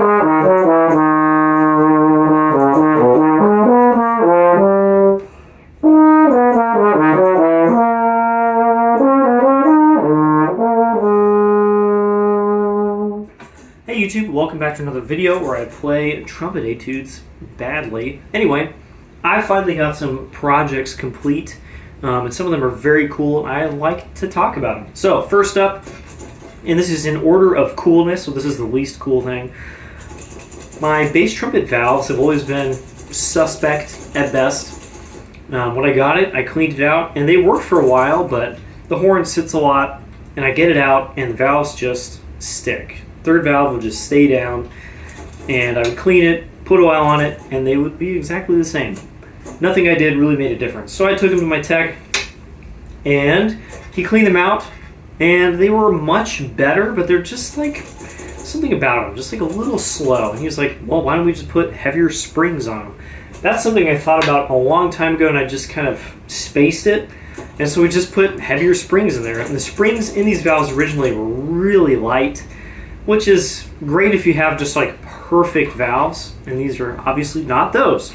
Hey YouTube, welcome back to another video where I play trumpet etudes badly. Anyway, I finally got some projects complete, and some of them are very cool. I like to talk about them. So first up, and this is in order of coolness, so this is the least cool thing. My bass trumpet valves have always been suspect at best. When I got it, I cleaned it out, and they worked for a while, but the horn sits a lot, and I get it out, and the valves just stick. Third valve would just stay down, and I would clean it, put oil on it, and they would be exactly the same. Nothing I did really made a difference. So I took them to my tech, and he cleaned them out, and they were much better, but they're just like something about them, just like a little slow. And he was like, well, why don't we just put heavier springs on them? That's something I thought about a long time ago, and I just kind of spaced it. And so we just put heavier springs in there. And the springs in these valves originally were really light, which is great if you have just like perfect valves, and these are obviously not those.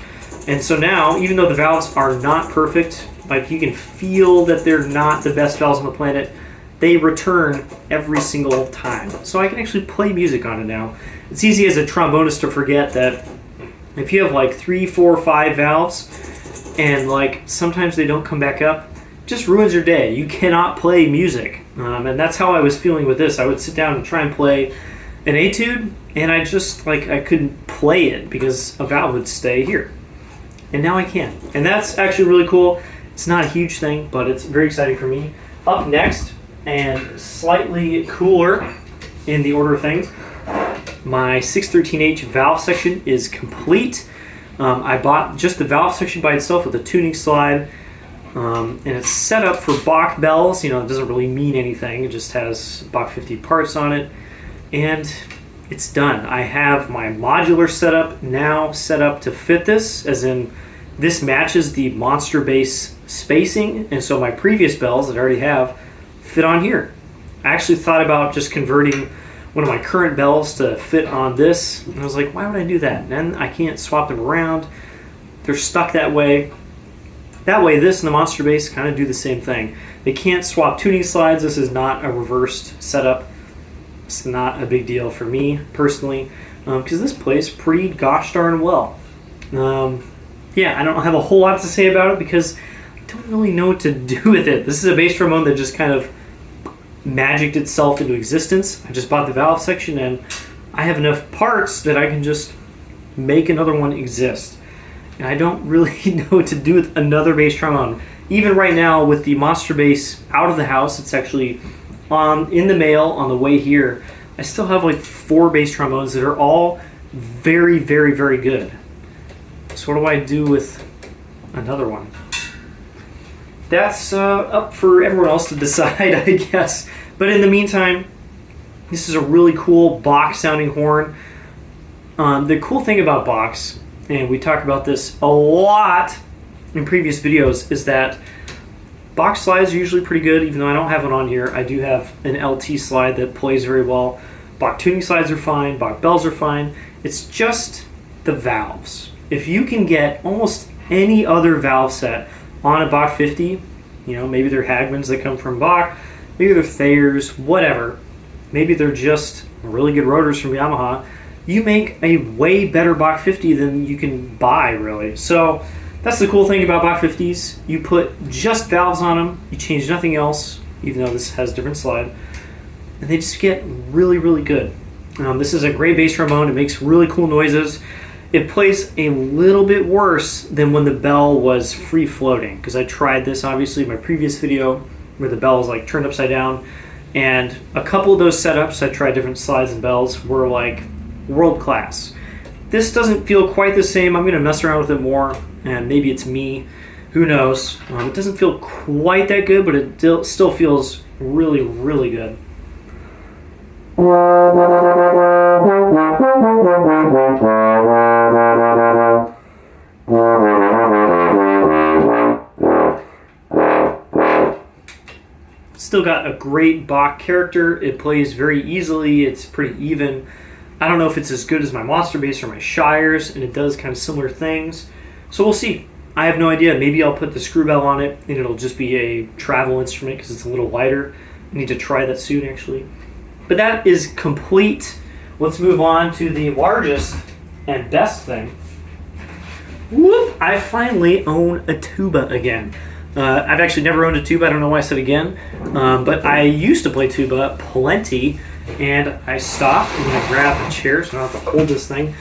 And so now, even though the valves are not perfect, like you can feel that they're not the best valves on the planet, they return every single time. So I can actually play music on it now. It's easy as a trombonist to forget that if you have like 3, 4, 5 valves, and like sometimes they don't come back up, it just ruins your day. You cannot play music. And that's how I was feeling with this. I would sit down and try and play an etude, and I just I couldn't play it because a valve would stay here. And now I can. And that's actually really cool. It's not a huge thing, but it's very exciting for me. Up next, and slightly cooler in the order of things, my 613H valve section is complete. I bought just the valve section by itself with a tuning slide. And it's set up for Bach bells. You know, it doesn't really mean anything. It just has Bach 50 parts on it. And it's done. I have my modular setup now set up to fit this, as in this matches the monster bass spacing. And so my previous bells that I already have fit on here. I actually thought about just converting one of my current bells to fit on this. And I was like, why would I do that? And then I can't swap them around. They're stuck that way. That way, this and the monster bass kind of do the same thing. They can't swap tuning slides. This is not a reversed setup. It's not a big deal for me, personally, because this plays pretty gosh darn well. Yeah, I don't have a whole lot to say about it because I don't really know what to do with it. This is a bass trombone that just kind of magicked itself into existence. I just bought the valve section, and I have enough parts that I can just make another one exist. And I don't really know what to do with another bass trombone. Even right now with the monster bass out of the house, it's actually in the mail on the way here. I still have like 4 bass trombones that are all very, very, very good. So what do I do with another one? That's up for everyone else to decide, I guess. But in the meantime, this is a really cool Bach sounding horn. The cool thing about Bachs, and we talk about this a lot in previous videos, is that Bach slides are usually pretty good. Even though I don't have one on here, I do have an LT slide that plays very well. Bach tuning slides are fine, Bach bells are fine. It's just the valves. If you can get almost any other valve set on a Bach 50, you know, maybe they're Hagmans that come from Bach, maybe they're Thayers, whatever. Maybe they're just really good rotors from Yamaha. You make a way better Bach 50 than you can buy, really. So that's the cool thing about Bach 50s. You put just valves on them, you change nothing else, even though this has a different slide, and they just get really, really good. This is a great bass trombone. It makes really cool noises. It plays a little bit worse than when the bell was free floating, because I tried this obviously in my previous video where the bell was like turned upside down, and a couple of those setups, I tried different slides and bells, were like world class. This doesn't feel quite the same. I'm going to mess around with it more, and maybe it's me. Who knows? It doesn't feel quite that good, but it still feels really, really good. Still got a great Bach character. It plays very easily. It's pretty even. I don't know if it's as good as my monster bass or my Shires, and it does kind of similar things. So we'll see. I have no idea. Maybe I'll put the screw bell on it, and it'll just be a travel instrument because it's a little lighter. I need to try that soon, actually. But that is complete. Let's move on to the largest and best thing. Whoop! I finally own a tuba again. I've actually never owned a tuba. I don't know why I said again. But I used to play tuba plenty, and I stopped. I'm going to grab a chair so I don't have to hold this thing.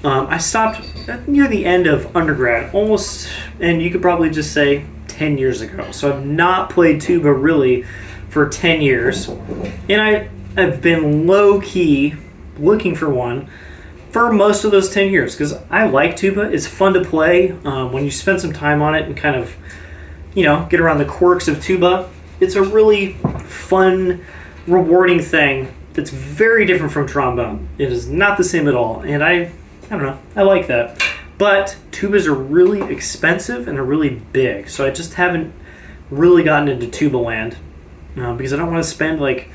I stopped near the end of undergrad, almost, and you could probably just say 10 years ago. So I've not played tuba really for 10 years. And I've been low-key looking for one for most of those 10 years because I like tuba. It's fun to play when you spend some time on it and kind of, get around the quirks of tuba. It's a really fun, rewarding thing that's very different from trombone. It is not the same at all, and I don't know, I like that. But tubas are really expensive and they're really big, so I just haven't really gotten into tuba land because I don't want to spend like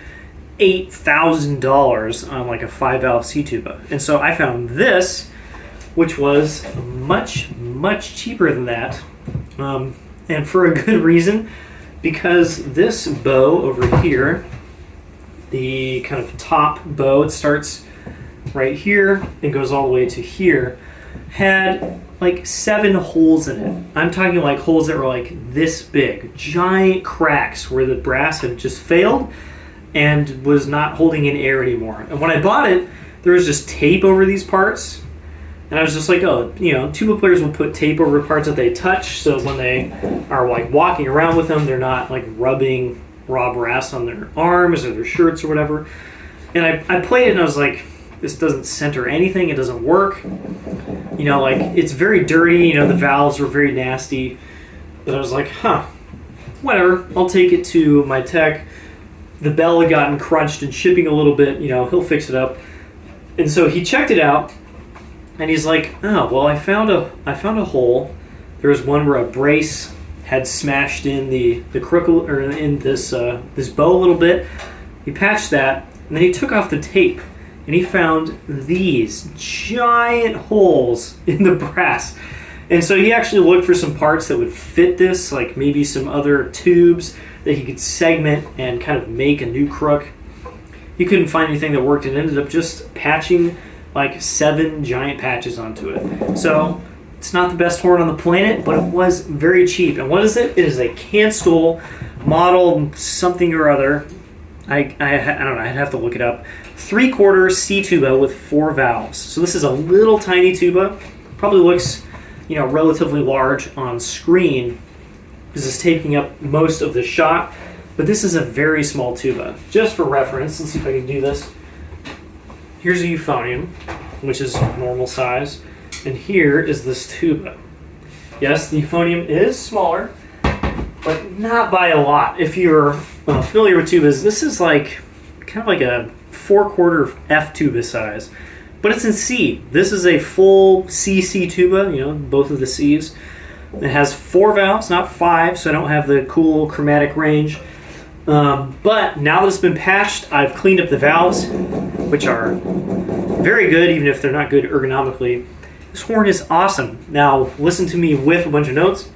$8,000 on like a 5-valve C tuba. And so I found this, which was much, much cheaper than that, and for a good reason, because this bow over here, the kind of top bow, it starts right here and goes all the way to here, had like 7 holes in it. I'm talking like holes that were like this big, giant cracks where the brass had just failed and was not holding in air anymore. And when I bought it, there was just tape over these parts. And I was just like, oh, tuba players will put tape over parts that they touch, so when they are like walking around with them, they're not like rubbing raw brass on their arms or their shirts or whatever. And I played it and I was like, this doesn't center anything, it doesn't work. It's very dirty, the valves were very nasty. But I was like, whatever, I'll take it to my tech. The bell had gotten crunched and shipping a little bit, he'll fix it up. And so he checked it out, and he's like, oh, well, I found a hole. There was one where a brace had smashed in the crook, or in this bow a little bit. He patched that, and then he took off the tape, and he found these giant holes in the brass. And so he actually looked for some parts that would fit this, like maybe some other tubes that he could segment and kind of make a new crook. He couldn't find anything that worked and ended up just patching like 7 giant patches onto it. So it's not the best horn on the planet, but it was very cheap. And what is it? It is a Canstoll model something or other. I don't know, I'd have to look it up. 3/4 C tuba with 4 valves. So this is a little tiny tuba. Probably looks, relatively large on screen. This is taking up most of the shot, but this is a very small tuba. Just for reference, let's see if I can do this. Here's a euphonium, which is normal size, and here is this tuba. Yes, the euphonium is smaller, but not by a lot. If you're familiar with tubas, this is like kind of like a 4/4 F tuba size, but it's in C. This is a full C tuba, both of the C's. It has 4 valves, not 5, so I don't have the cool chromatic range. But now that it's been patched, I've cleaned up the valves, which are very good, even if they're not good ergonomically. This horn is awesome. Now, listen to me whiff a bunch of notes.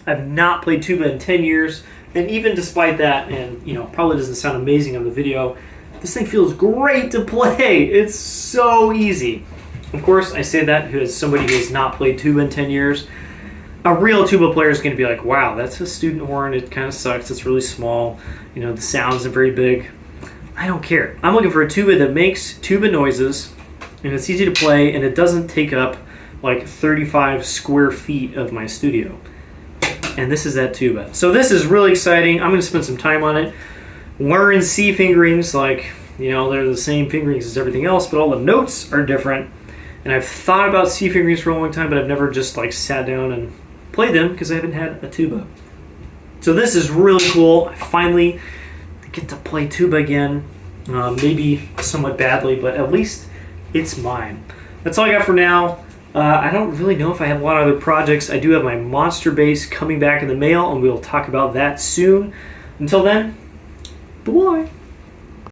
I've not played tuba in 10 years, and even despite that, and probably doesn't sound amazing on the video, this thing feels great to play. It's so easy. Of course, I say that as somebody who has not played tuba in 10 years. A real tuba player is going to be like, wow, that's a student horn. It kind of sucks. It's really small. The sound isn't very big. I don't care. I'm looking for a tuba that makes tuba noises, and it's easy to play, and it doesn't take up like 35 square feet of my studio. And this is that tuba. So this is really exciting. I'm going to spend some time on it. Learn C fingerings, like, they're the same fingerings as everything else, but all the notes are different. And I've thought about C fingerings for a long time, but I've never just like sat down and play them because I haven't had a tuba. So this is really cool. I finally get to play tuba again, maybe somewhat badly, but at least it's mine. That's all I got for now. I don't really know if I have a lot of other projects. I do have my monster bass coming back in the mail, and we'll talk about that soon. Until then, bye-bye.